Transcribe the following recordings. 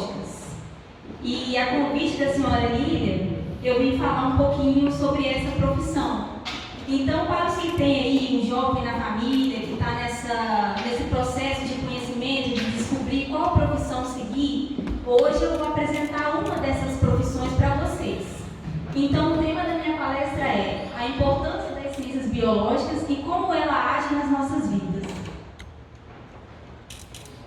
biológicas. E a convite da senhora Lília, eu vim falar um pouquinho sobre essa profissão. Então, para os que têm aí um jovem na família, que está nesse processo de conhecimento, de descobrir qual profissão seguir, hoje eu vou apresentar uma dessas profissões para vocês. Então, o tema da minha palestra é a importância das ciências biológicas e como ela age nas nossas vidas.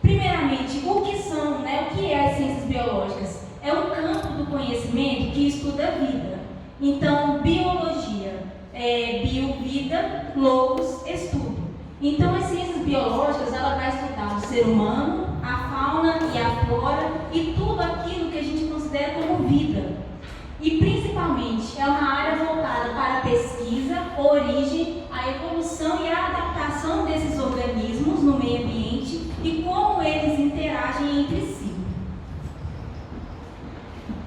Primeiramente, o que é as ciências biológicas? É um campo do conhecimento que estuda a vida. Então, biologia é bio, vida, logos, estudo. Então, as ciências biológicas, ela vai estudar o ser humano, a fauna e a flora e tudo aquilo que a gente considera como vida. E, principalmente, é uma área voltada para a pesquisa, a origem, a evolução e a adaptação desses organismos no meio ambiente e como eles interagem entre si.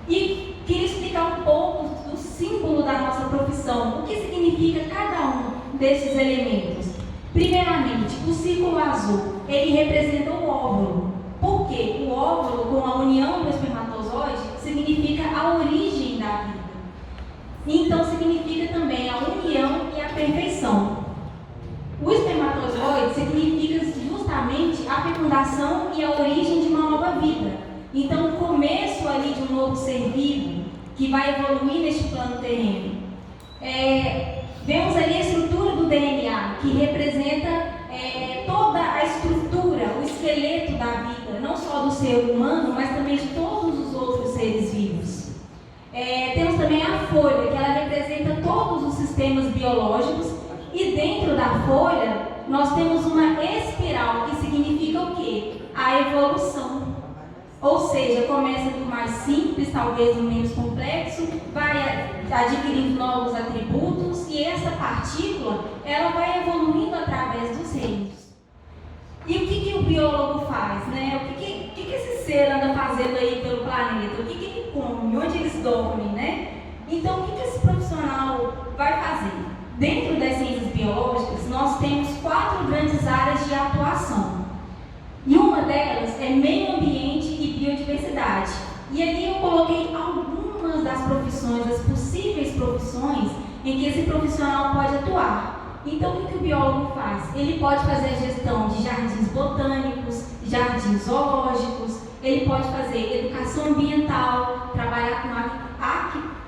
E queria explicar um pouco do símbolo da nossa profissão, o que significa cada um desses elementos. Primeiramente, o círculo azul, ele representa o óvulo. Por quê? O óvulo, com a união do espermatozoide, significa a origem da vida. Então, significa também a união e a perfeição. O espermatozoide significa justamente a fecundação e a origem de uma nova vida. Então, o começo ali de um novo ser vivo que vai evoluir neste plano terreno. Vemos ali a estrutura do DNA, que representa toda a estrutura, o esqueleto da vida, não só do ser humano, mas também de todos os outros seres vivos. Temos também a folha, que ela representa todos os sistemas biológicos, e dentro da folha nós temos uma espiral, que significa o quê? A evolução. Ou seja, começa do mais simples, talvez do menos complexo, vai adquirindo novos atributos e essa partícula, ela vai evoluindo através dos reinos. E o que o biólogo faz, né? O que esse ser anda fazendo aí pelo planeta? O que ele come? Onde eles dormem, né? Então, o que esse profissional vai fazer? Dentro das ciências biológicas, nós temos 4 grandes áreas de atuação. E uma delas é meio ambiente e biodiversidade. E ali eu coloquei algumas das profissões, das possíveis profissões em que esse profissional pode atuar. Então, o que o biólogo faz? Ele pode fazer a gestão de jardins botânicos, jardins zoológicos, ele pode fazer educação ambiental, trabalhar com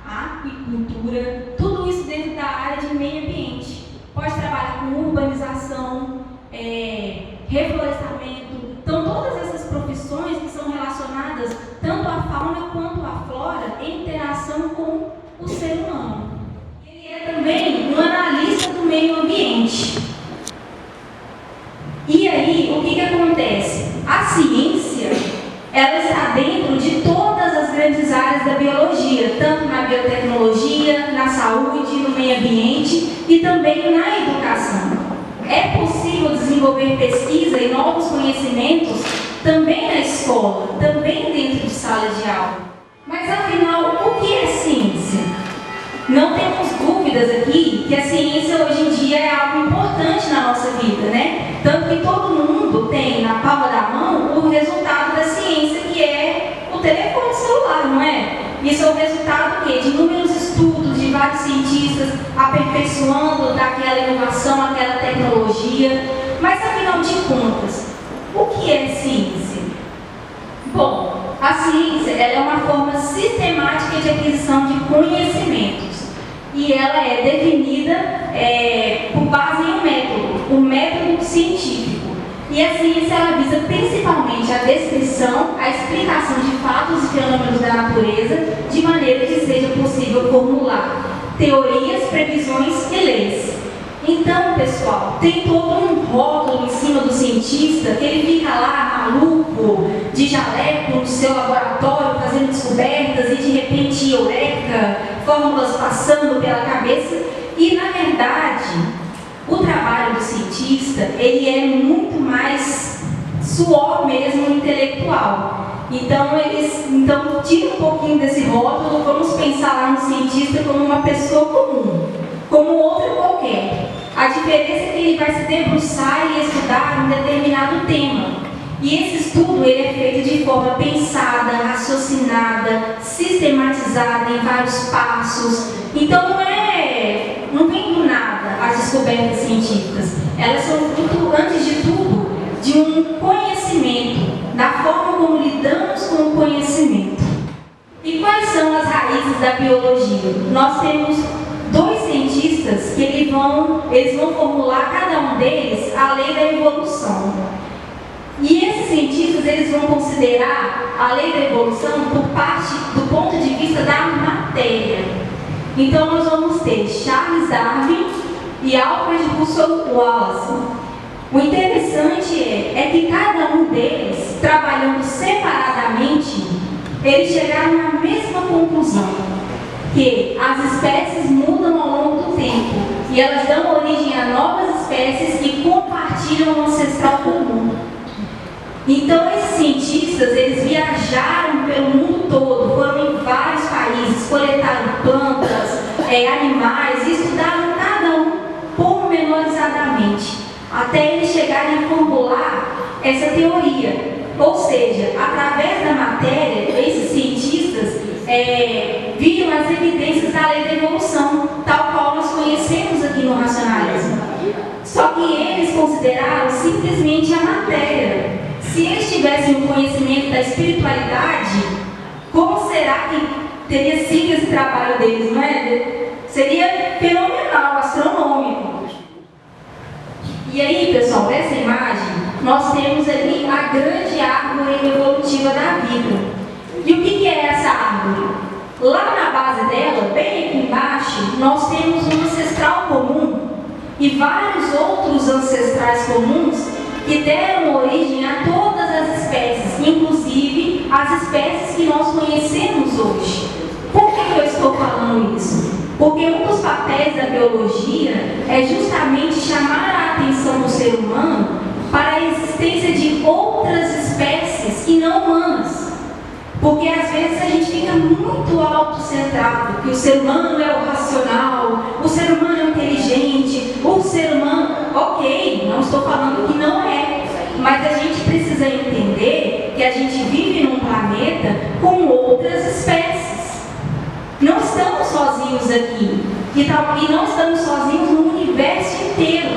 aquicultura, tudo isso dentro da área de meio ambiente. Pode trabalhar com urbanização, reflorestamento. Então, todas essas profissões que são relacionadas tanto à fauna quanto à flora em interação com o ser humano. Ele é também um analista do meio ambiente. E aí, o que acontece? A ciência, ela está dentro de todas as grandes áreas da biologia, tanto na biotecnologia, na saúde, no meio ambiente e também na educação. É possível desenvolver pesquisa e novos conhecimentos também na escola, também dentro de sala de aula. Mas afinal, o que é ciência? Não temos dúvidas aqui que a ciência hoje em dia é algo importante na nossa vida, né? Tanto que todo mundo tem na palma da mão o resultado da ciência, que é o telefone celular, não é? Isso é o resultado de inúmeros estudos de vários cientistas aperfeiçoando daquela inovação, aquela tecnologia. Mas, afinal de contas, o que é ciência? Bom, a ciência ela é uma forma sistemática de aquisição de conhecimentos. E ela é definida por base em um método científico. E a ciência ela visa principalmente a descrição, a explicação de fatos e fenômenos da natureza, de maneira que seja possível formular teorias, previsões e leis. Então, pessoal, tem todo um rótulo em cima do cientista, que ele fica lá maluco, de jaleco no seu laboratório, fazendo descobertas e de repente, eureka, fórmulas passando pela cabeça. E, na verdade, o trabalho do cientista, ele é muito mais suor mesmo intelectual. Então, tira um pouquinho desse rótulo, vamos pensar lá no cientista como uma pessoa comum, como outra qualquer. A diferença é que ele vai se debruçar e estudar um determinado tema. E esse estudo ele é feito de forma pensada, raciocinada, sistematizada em vários passos. Então não vem do nada as descobertas científicas. Elas são fruto, antes de tudo, de um conhecimento, da forma como lidamos com o conhecimento. E quais são as raízes da biologia? Nós temos dois cientistas que eles vão formular, cada um deles, a lei da evolução. E esses cientistas eles vão considerar a lei da evolução do ponto de vista da matéria. Então nós vamos ter Charles Darwin e Alfred Russel Wallace. O interessante é que cada um deles, trabalhando separadamente, eles chegaram à mesma conclusão, que as espécies mudam ao longo do tempo e elas dão origem a novas espécies que compartilham o ancestral comum. Então esses cientistas, eles viajaram pelo mundo todo, foram em vários países, coletaram plantas, animais e estudaram cada um pormenorizadamente, até eles chegarem a formular essa teoria. Ou seja, através da matéria, esses cientistas viram as evidências da lei da evolução, tal qual nós conhecemos aqui no racionalismo. Só que eles consideraram simplesmente a matéria. Se eles tivessem um conhecimento da espiritualidade, como será que teria sido esse trabalho deles, não é? Seria fenomenal, astronômico. E aí, pessoal, nessa imagem, nós temos ali a grande árvore evolutiva da vida. E o que é essa árvore? Lá na base dela, bem aqui embaixo, nós temos um ancestral comum e vários outros ancestrais comuns que deram origem a todas as espécies, inclusive as espécies que nós conhecemos hoje. Por que eu estou falando isso? Porque um dos papéis da biologia é justamente chamar a atenção do ser humano para a existência de outras espécies que não humanas. Porque às vezes a gente fica muito autocentrado, que o ser humano é o racional, o ser humano é o inteligente, o ser humano, ok, não estou falando que não é, mas a gente precisa entender que a gente vive num planeta com outras espécies. Não estamos sozinhos aqui, e não estamos sozinhos no universo inteiro.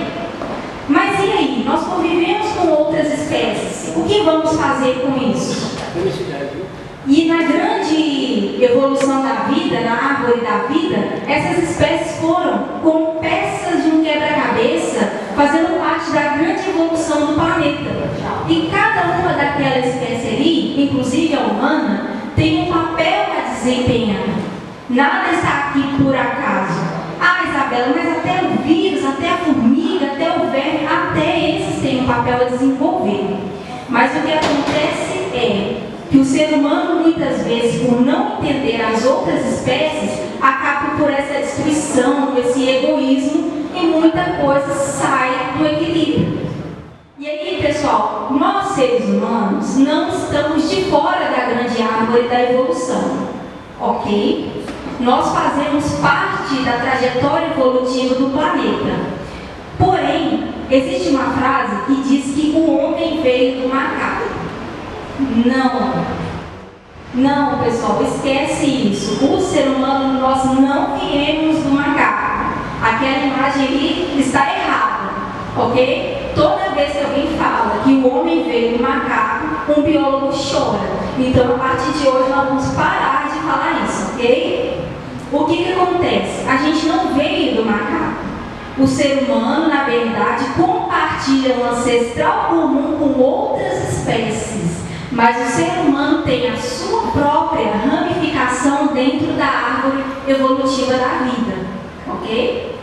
Mas e aí? Nós convivemos com outras espécies. O que vamos fazer com isso? E na grande evolução da vida, na árvore da vida, essas espécies foram como peças de um quebra-cabeça, fazendo parte da grande evolução do planeta. E cada uma daquela espécie ali, inclusive a humana, tem um papel a desempenhar. Nada está aqui por acaso. Ah, Isabela, mas até o vírus, até a formiga, até o verme, até esses têm um papel a desenvolver. Mas o que acontece é que o ser humano, muitas vezes, por não entender as outras espécies, acaba por essa destruição, esse egoísmo, e muita coisa sai do equilíbrio. E aí, pessoal, nós seres humanos não estamos de fora da grande árvore da evolução, ok? Nós fazemos parte da trajetória evolutiva do planeta. Porém, existe uma frase que diz que o homem veio do macaco. Não, pessoal, esquece isso. O ser humano, nós não viemos do macaco. Aquela imagem ali está errada, ok? Toda vez que alguém fala que o homem veio do macaco, um biólogo chora. Então, a partir de hoje, nós vamos parar de falar isso, ok? O que acontece? A gente não veio do macaco. O ser humano, na verdade, compartilha um ancestral comum com outras espécies. Mas o ser humano tem a sua própria ramificação dentro da árvore evolutiva da vida, ok?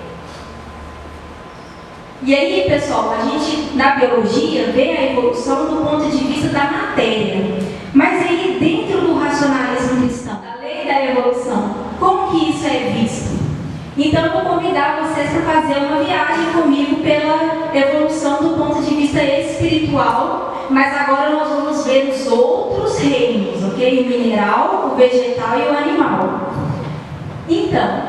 E aí, pessoal, a gente, na biologia, vê a evolução do ponto de vista da matéria. Mas aí, dentro do racionalismo cristão, da lei da evolução, como que isso é visto? Então, eu vou convidar vocês para fazer uma viagem comigo pela evolução do ponto de vista espiritual, mas agora nós vamos ver os outros reinos, ok? O mineral, o vegetal e o animal. Então,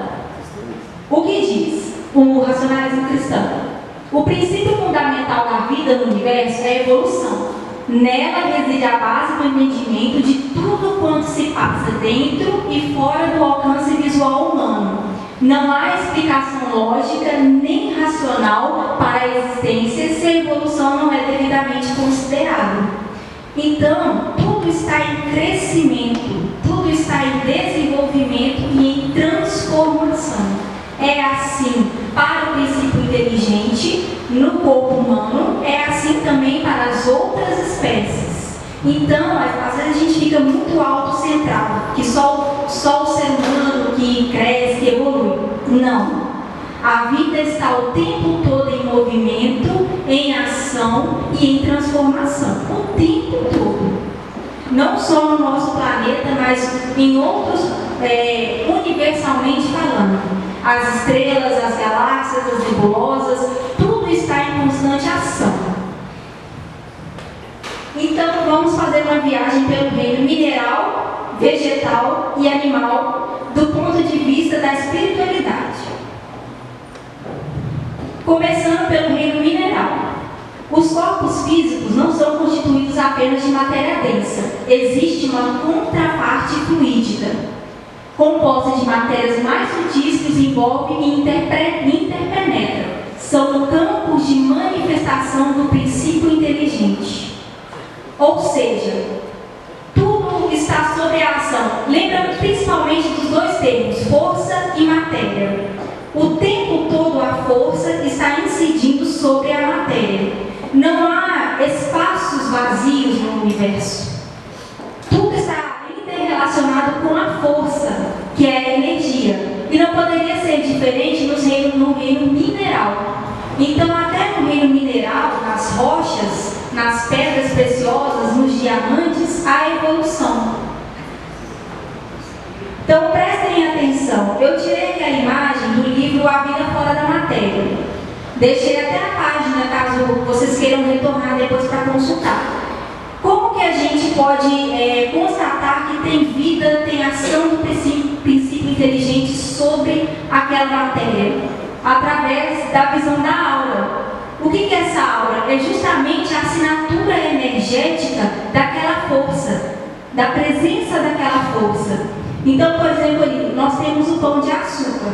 o que diz o racionalismo cristão? O princípio fundamental da vida no universo é a evolução. Nela reside a base do entendimento de tudo quanto se passa dentro e fora do alcance visual humano. Não há explicação lógica nem racional para a existência se a evolução não é devidamente considerada. Então, tudo está em crescimento, tudo está em desenvolvimento e em transformação. É assim para o princípio inteligente no corpo humano, é assim também para as outras espécies. Então, às vezes a gente fica muito autocentrado, que só o ser humano que cresce, que evolui. Não. A vida está o tempo todo em movimento, em ação e em transformação. O tempo todo. Não só no nosso planeta, mas em outros, universalmente falando. As estrelas, as galáxias, as nebulosas, tudo está em constante ação. Então, vamos fazer uma viagem pelo reino mineral, vegetal e animal do ponto de vista da espiritualidade. Começando pelo reino mineral. Os corpos físicos não são constituídos apenas de matéria densa. Existe uma contraparte fluídica, composta de matérias mais sutis que os envolve e interpenetra. São campos de manifestação do princípio inteligente. Ou seja, tudo está sob a ação. Lembra principalmente dos dois termos, força e matéria. O tempo todo a força está incidindo sobre a matéria. Não há espaços vazios no universo. Tudo está interrelacionado com a força, que é a energia. E não poderia ser diferente no reino mineral. Então, até no reino mineral, nas rochas, nas pedras preciosas, nos diamantes, há evolução. Então, prestem atenção. Eu tirei aqui a imagem do livro A Vida Fora da Matéria. Deixei até a página, caso vocês queiram retornar depois para consultar. Como que a gente pode constatar que tem vida, tem ação do princípio inteligente sobre aquela matéria? Através da visão da aura. O que é essa aura? É justamente a assinatura energética daquela força, da presença daquela força. Então, por exemplo, ali, nós temos o pão de açúcar.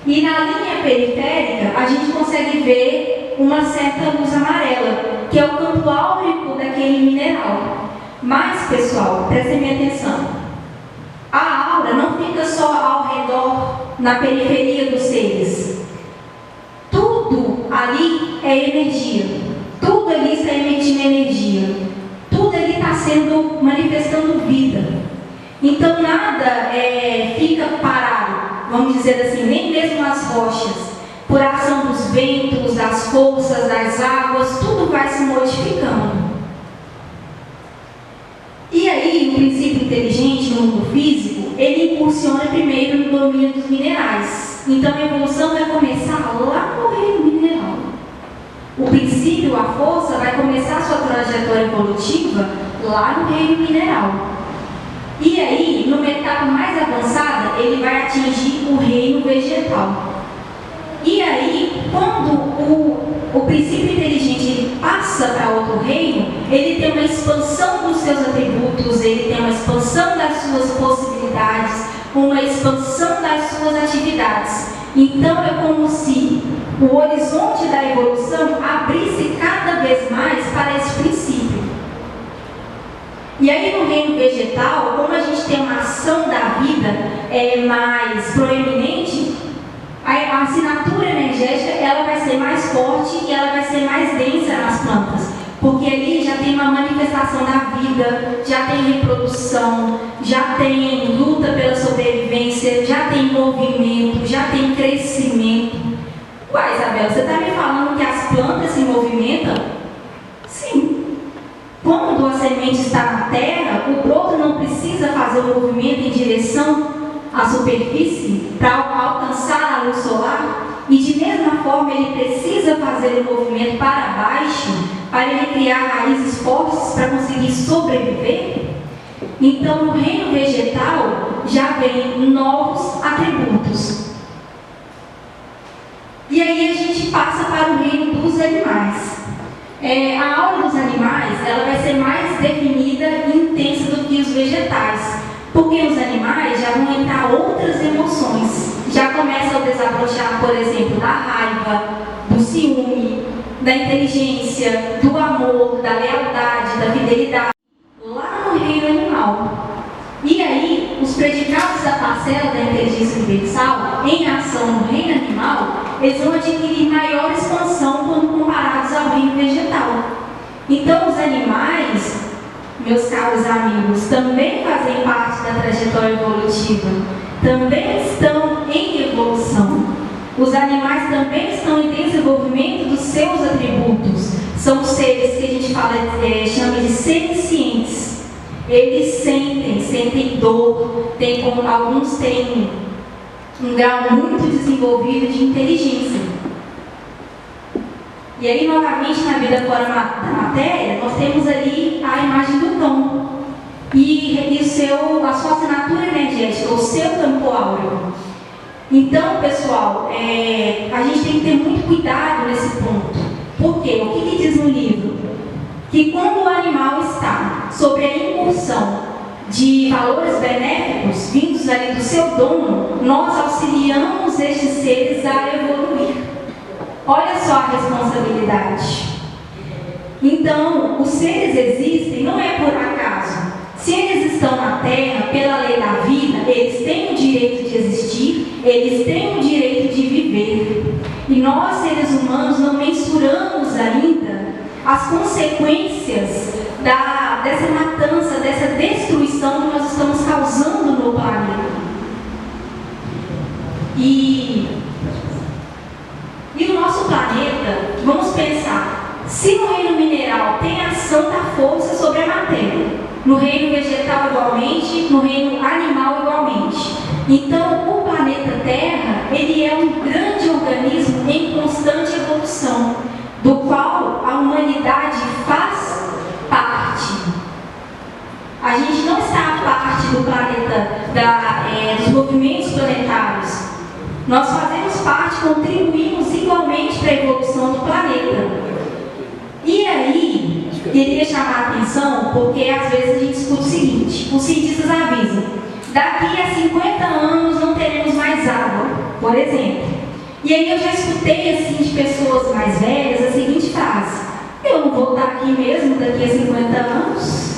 E na linha periférica, a gente consegue ver uma certa luz amarela, que é o campo áurico daquele mineral. Mas, pessoal, prestem minha atenção. A aura não fica só ao redor, na periferia dos seres. Tudo ali é energia. Tudo ali está emitindo energia. Tudo ali está manifestando vida. Então nada fica parado, vamos dizer assim, nem mesmo as rochas. Por ação dos ventos, das forças, das águas, tudo vai se modificando. E aí, o princípio inteligente no mundo físico, ele incursiona primeiro no domínio dos minerais. Então a evolução vai começar lá no reino mineral. O princípio, a força, vai começar a sua trajetória evolutiva lá no reino mineral. E aí, numa etapa mais avançada, ele vai atingir o reino vegetal. E aí, quando o princípio inteligente ele passa para outro reino, ele tem uma expansão dos seus atributos, ele tem uma expansão das suas possibilidades, uma expansão das suas atividades. Então, é como se o horizonte da evolução abrisse cada vez mais para esse princípio. E aí no reino vegetal, como a gente tem uma ação da vida mais proeminente, a assinatura energética ela vai ser mais forte e ela vai ser mais densa nas plantas. Porque ali já tem uma manifestação da vida, já tem reprodução, já tem luta pela sobrevivência, já tem movimento, já tem crescimento. Ué, Isabel, você está me falando que as plantas se movimentam? Sim. Quando a semente está na terra, o broto não precisa fazer o movimento em direção à superfície para alcançar a luz solar? E de mesma forma ele precisa fazer o movimento para baixo para ele criar raízes fortes para conseguir sobreviver? Então no reino vegetal já vem novos atributos. E aí a gente passa para o reino dos animais. a aura dos animais ela vai ser mais definida e intensa do que os vegetais, porque os animais já vão entrar outras emoções, já começa a desabrochar, por exemplo, da raiva, do ciúme, da inteligência, do amor, da lealdade, da fidelidade, lá no reino animal. E aí, os predicados da parcela da inteligência universal, em ação no reino animal, eles vão adquirir maior expansão quando comparados ao reino vegetal. Então, os animais, meus caros amigos, também fazem parte da trajetória evolutiva, também estão em evolução. Os animais também estão em desenvolvimento dos seus atributos. São seres que a gente chama de sencientes. Eles sentem dor, alguns têm um grau muito desenvolvido de inteligência. E aí, novamente, na vida fora da matéria, nós temos ali a imagem do cão e a sua assinatura energética, o seu campo áureo. Então, pessoal, a gente tem que ter muito cuidado nesse ponto. Por quê? O que diz no livro? Que quando o animal está sob a incursão de valores benéficos vindos ali do seu dono, nós auxiliamos estes seres a evoluir. Olha só a responsabilidade. Então, os seres existem não é por acaso. Se eles estão na Terra, pela lei da vida, eles têm o direito de existir, eles têm o direito de viver. E nós, seres humanos, não mensuramos ainda as consequências dessa matança, dessa destruição que nós estamos causando no planeta. E o nosso planeta, vamos pensar, se no reino mineral tem ação da força sobre a matéria, no reino vegetal igualmente, no reino animal igualmente. Então, o planeta Terra, ele é um grande organismo em constante evolução, do qual a humanidade faz parte. A gente não está a parte do planeta, dos movimentos planetários. Nós fazemos parte, contribuímos igualmente para a evolução do planeta. E aí, queria chamar a atenção, porque às vezes a gente escuta o seguinte: os cientistas avisam, daqui a 50 anos não teremos mais água, por exemplo. E aí eu já escutei assim de pessoas mais velhas a seguinte frase: eu não vou estar aqui mesmo daqui a 50 anos.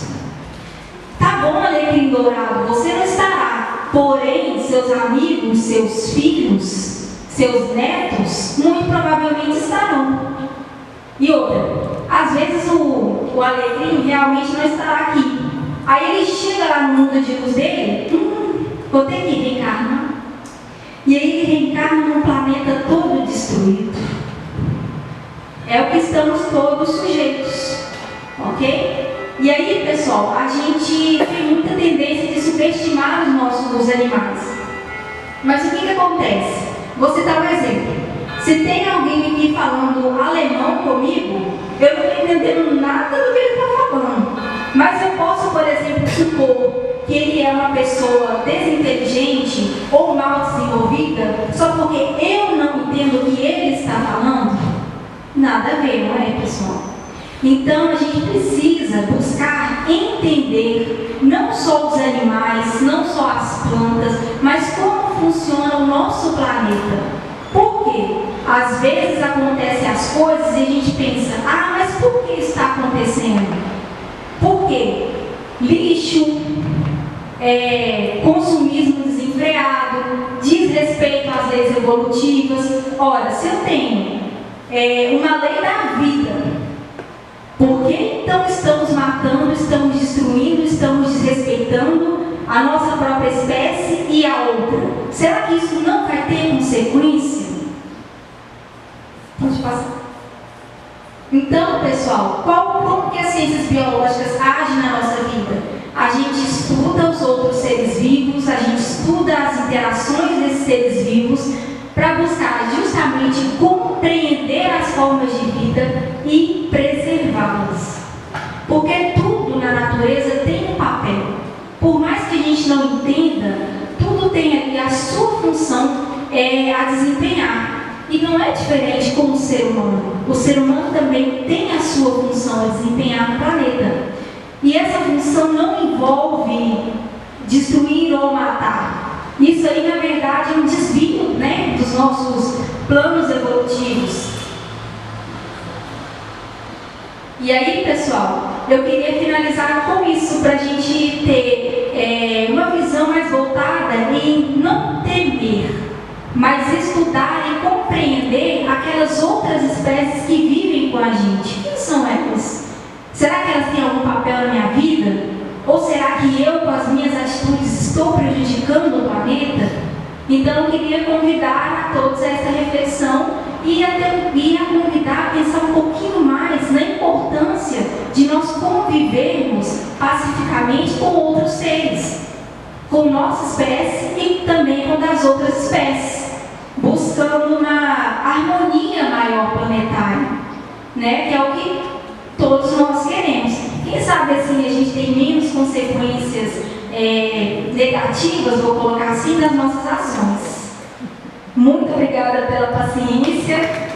Tá bom, alecrim dourado, você não estará. Porém, seus amigos, seus filhos, seus netos, muito provavelmente estarão. E outra, às vezes o alecrim realmente não estará aqui. Aí ele chega lá no mundo de luz dele, vou ter que reencarnar. E aí ele reencarna num planeta todo destruído. É o que estamos todos sujeitos, ok? E aí, pessoal, a gente tem muita tendência de subestimar os animais. Mas o que acontece? Vou citar um exemplo. Se tem alguém aqui falando alemão comigo, eu não estou entendendo nada do que ele está falando. Mas eu posso, por exemplo, supor que ele é uma pessoa desinteligente ou mal desenvolvida só porque eu não entendo o que ele está falando? Nada a ver, não é, pessoal? Então a gente precisa buscar entender não só os animais, não só as plantas, mas como funciona o nosso planeta. Por quê? Às vezes acontecem as coisas e a gente pensa, mas por que isso está acontecendo? Por quê? Lixo, consumismo desenfreado, desrespeito às leis evolutivas. Ora, se eu tenho uma lei da vida, por que então estamos matando, estamos destruindo, estamos desrespeitando a nossa própria espécie e a outra? Será que isso não vai ter consequência? Pode passar. Então, pessoal, como que as ciências biológicas agem na nossa vida? A gente estuda os outros seres vivos, a gente estuda as interações desses seres vivos para buscar justamente compreender as formas de vida e preservá-las. Porque tudo na natureza tem um papel. Por mais que a gente não entenda, tudo tem ali a sua função a desempenhar. E não é diferente com o ser humano. O ser humano também tem a sua função a desempenhar no planeta. E essa função não envolve destruir ou matar. Isso aí, na verdade, é um desvio, né, dos nossos planos evolutivos. E aí, pessoal, eu queria finalizar com isso, para a gente ter uma visão mais voltada em não temer, mas estudar e compreender aquelas outras espécies que vivem com a gente. Quem são elas? Será que elas têm algum papel na minha vida? Ou será que eu, com as minhas atitudes, estou prejudicando o planeta? Então, eu queria convidar a todos a essa reflexão e a convidar a pensar um pouquinho mais na importância de nós convivermos pacificamente com outros seres, com nossa espécie e também com das outras espécies, buscando uma harmonia maior planetária, né? Que é o que todos nós queremos. Quem sabe assim a gente tem menos consequências negativas, vou colocar assim, das nossas ações. Muito obrigada pela paciência.